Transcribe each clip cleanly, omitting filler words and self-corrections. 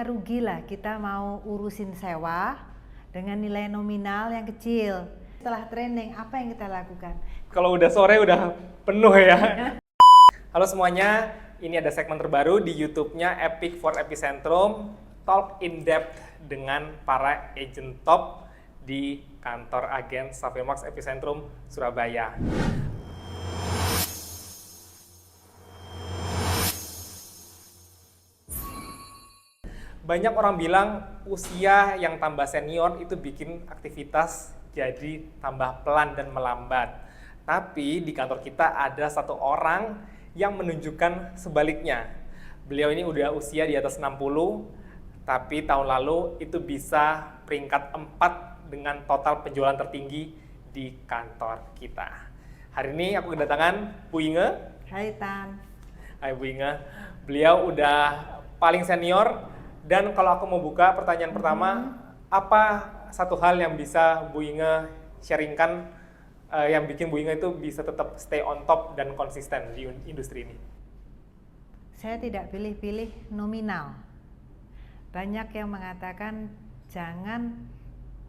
Rugi lah kita mau urusin sewa dengan nilai nominal yang kecil. Setelah training, apa yang kita lakukan? Kalau udah sore udah penuh ya. Halo semuanya, ini ada segmen terbaru di YouTube-nya Epic for Epicentrum, Talk in Depth dengan para agent top di kantor agen Savilmax Epicentrum Surabaya. Banyak orang bilang usia yang tambah senior itu bikin aktivitas jadi tambah pelan dan melambat. Tapi di kantor kita ada satu orang yang menunjukkan sebaliknya. Beliau ini udah usia di atas 60, tapi tahun lalu itu bisa peringkat 4 dengan total penjualan tertinggi di kantor kita. Hari ini aku kedatangan Bu Inge. Hai Tan. Hai Bu Inge. Beliau udah paling senior. Dan kalau aku mau buka pertanyaan pertama, apa satu hal yang bisa Bu Inge sharingkan yang bikin Bu Inge itu bisa tetap stay on top dan konsisten di industri ini? Saya tidak pilih-pilih nominal. Banyak yang mengatakan jangan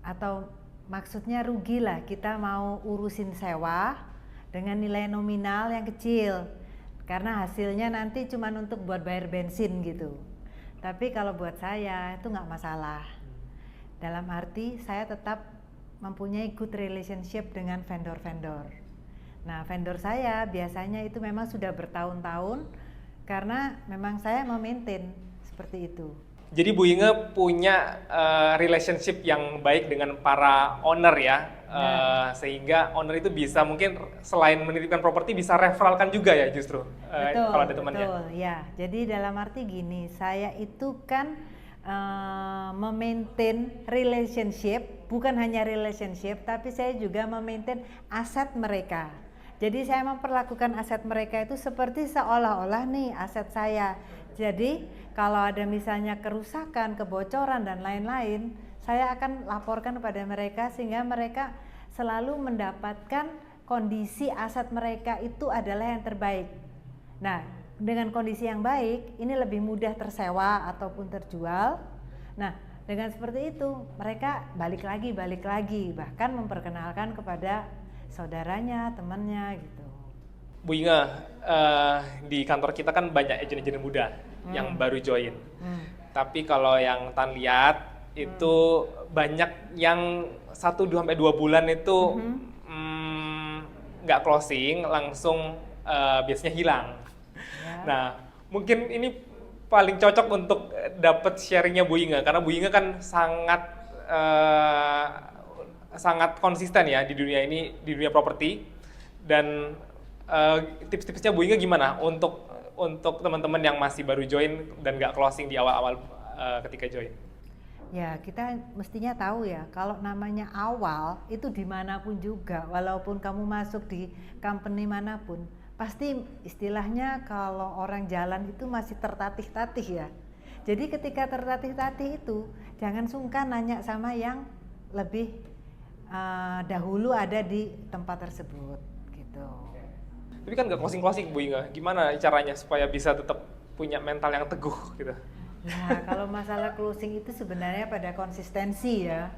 atau maksudnya rugi lah kita mau urusin sewa dengan nilai nominal yang kecil. Karena hasilnya nanti cuma untuk buat bayar bensin gitu. Tapi kalau buat saya itu nggak masalah. Dalam arti saya tetap mempunyai good relationship dengan vendor-vendor. Nah, vendor saya biasanya itu memang sudah bertahun-tahun karena memang saya memaintain seperti itu. Jadi Bu Inge punya relationship yang baik dengan para owner ya, sehingga owner itu bisa mungkin selain menitipkan properti bisa referralkan juga ya justru kalau ada temannya. Betul, ya. Jadi dalam arti gini, saya itu kan memaintain relationship, bukan hanya relationship, tapi saya juga memaintain aset mereka. Jadi saya memperlakukan aset mereka itu seperti seolah-olah nih aset saya. Jadi kalau ada misalnya kerusakan, kebocoran dan lain-lain, saya akan laporkan kepada mereka sehingga mereka selalu mendapatkan kondisi aset mereka itu adalah yang terbaik. Nah, dengan kondisi yang baik, ini lebih mudah tersewa ataupun terjual. Nah, dengan seperti itu mereka balik lagi, bahkan memperkenalkan kepada saudaranya, temannya gitu. Bu Inge, di kantor kita kan banyak agent-agent muda yang baru join. Tapi kalau yang Tan lihat itu banyak yang 1-2 bulan itu nggak closing, langsung biasanya hilang. Ya. Nah, mungkin ini paling cocok untuk dapat sharingnya Bu Inge, karena Bu Inge kan sangat konsisten ya di dunia ini, di dunia properti. Dan tips-tipsnya Bu Inge gimana untuk teman-teman yang masih baru join dan nggak closing di awal-awal ketika join? Ya, kita mestinya tahu ya, kalau namanya awal itu dimanapun juga, walaupun kamu masuk di company manapun, pasti istilahnya kalau orang jalan itu masih tertatih-tatih ya. Jadi ketika tertatih-tatih itu, jangan sungkan nanya sama yang lebih dahulu ada di tempat tersebut gitu. Tapi kan nggak closing-closing Bu Inge, gimana caranya supaya bisa tetap punya mental yang teguh gitu? Nah, kalau masalah closing itu sebenarnya pada konsistensi ya.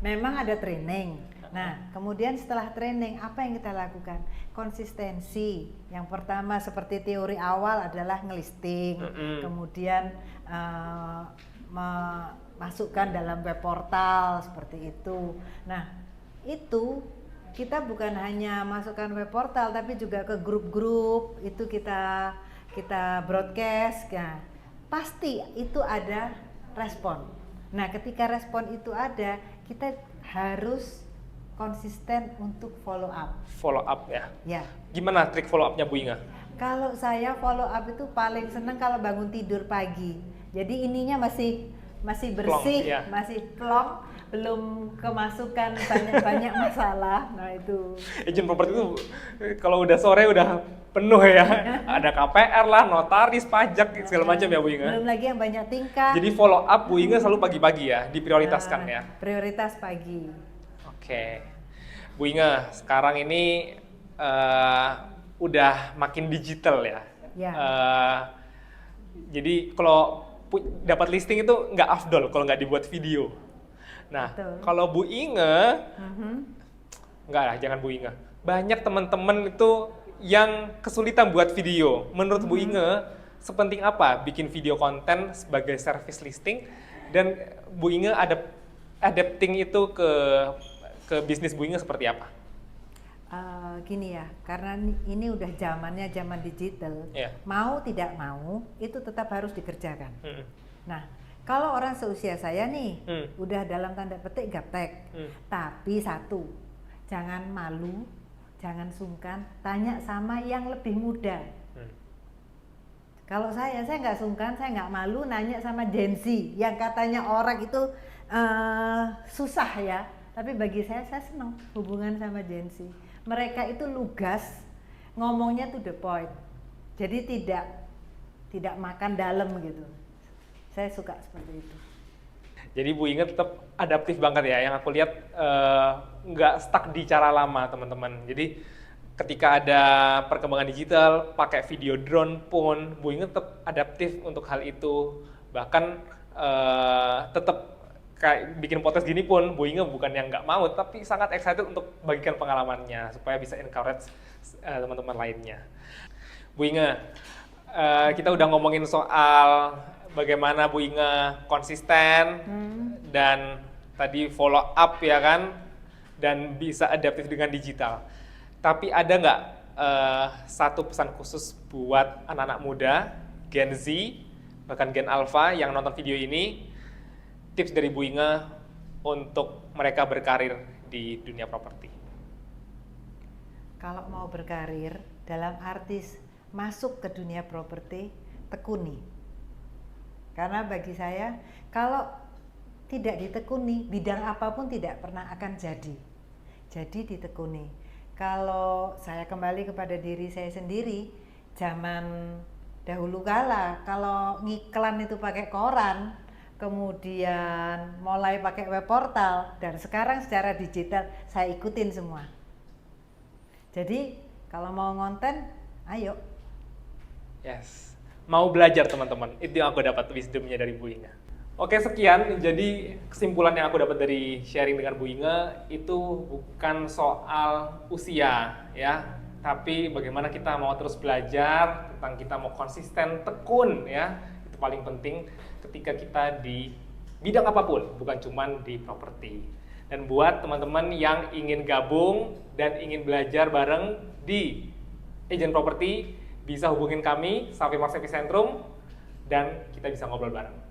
Memang ada training. Nah, kemudian setelah training apa yang kita lakukan? Konsistensi. Yang pertama seperti teori awal adalah ngelisting, kemudian memasukkan dalam web portal seperti itu. Nah, itu kita bukan hanya masukkan web portal tapi juga ke grup-grup itu kita broadcast ya. Pasti itu ada respon. Nah, ketika respon itu ada, kita harus konsisten untuk follow up. Follow up ya? Ya. Gimana trik follow up-nya Bu Inge? Kalau saya follow up itu paling senang kalau bangun tidur pagi. Jadi ininya masih bersih, plong, ya. Masih plong, belum kemasukan banyak masalah. Nah itu. Agent properti itu kalau udah sore udah penuh ya. Ada KPR lah, notaris, pajak, segala macam ya Bu Inge. Belum lagi yang banyak tingkah. Jadi follow up Bu Inge selalu pagi-pagi ya, diprioritaskan ya. Prioritas pagi. Oke. Bu Inge, sekarang ini udah makin digital ya. Ya. Jadi kalau dapat listing itu nggak afdol kalau nggak dibuat video. Nah, Betul. kalau Bu Inge, nggak lah, jangan Bu Inge. Banyak teman-teman itu yang kesulitan buat video. Menurut Bu Inge, sepenting apa bikin video konten sebagai service listing, dan Bu Inge adapting itu ke bisnis Bu Inge seperti apa? Gini ya, karena ini udah zamannya zaman digital, Iya. mau tidak mau itu tetap harus dikerjakan. Hmm. Nah, kalau orang seusia saya nih, Hmm. udah dalam tanda petik gaptek, tapi satu, jangan malu, jangan sungkan, tanya sama yang lebih muda. Kalau saya nggak sungkan, saya nggak malu nanya sama Gen Z, yang katanya orang itu susah ya, tapi bagi saya senang hubungan sama Gen Z. Mereka itu lugas, ngomongnya to the point, jadi tidak makan dalam gitu. Saya suka seperti itu. Jadi Bu Inge tetap adaptif banget ya, yang aku lihat nggak stuck di cara lama teman-teman. Jadi ketika ada perkembangan digital, pakai video drone pun, Bu Inge tetap adaptif untuk hal itu. Bahkan tetap kayak bikin podcast gini pun, Bu Inge bukan yang nggak mau, tapi sangat excited untuk bagikan pengalamannya supaya bisa encourage teman-teman lainnya. Bu Inge, kita udah ngomongin soal bagaimana Bu Inge konsisten dan tadi follow up ya kan, dan bisa adaptif dengan digital. Tapi ada nggak satu pesan khusus buat anak-anak muda, Gen Z, bahkan Gen Alpha yang nonton video ini, tips dari Bu Inge untuk mereka berkarir di dunia properti? Kalau mau berkarir dalam arti masuk ke dunia properti, tekuni. Karena bagi saya, kalau tidak ditekuni, bidang apapun tidak pernah akan jadi. Jadi ditekuni. Kalau saya kembali kepada diri saya sendiri, zaman dahulu kala, kalau ngiklan itu pakai koran, kemudian mulai pakai web portal, dan sekarang secara digital saya ikutin semua. Jadi kalau mau ngonten, ayo. Yes, mau belajar teman-teman, itu yang aku dapat wisdomnya dari Bu Inge. Oke, sekian. Jadi kesimpulan yang aku dapat dari sharing dengan Bu Inge itu bukan soal usia ya, tapi bagaimana kita mau terus belajar, tentang kita mau konsisten, tekun ya. Itu paling penting ketika kita di bidang apapun, bukan cuma di properti. Dan buat teman-teman yang ingin gabung dan ingin belajar bareng di Agent Property, bisa hubungin kami, Safi Mas Epicentrum, dan kita bisa ngobrol bareng.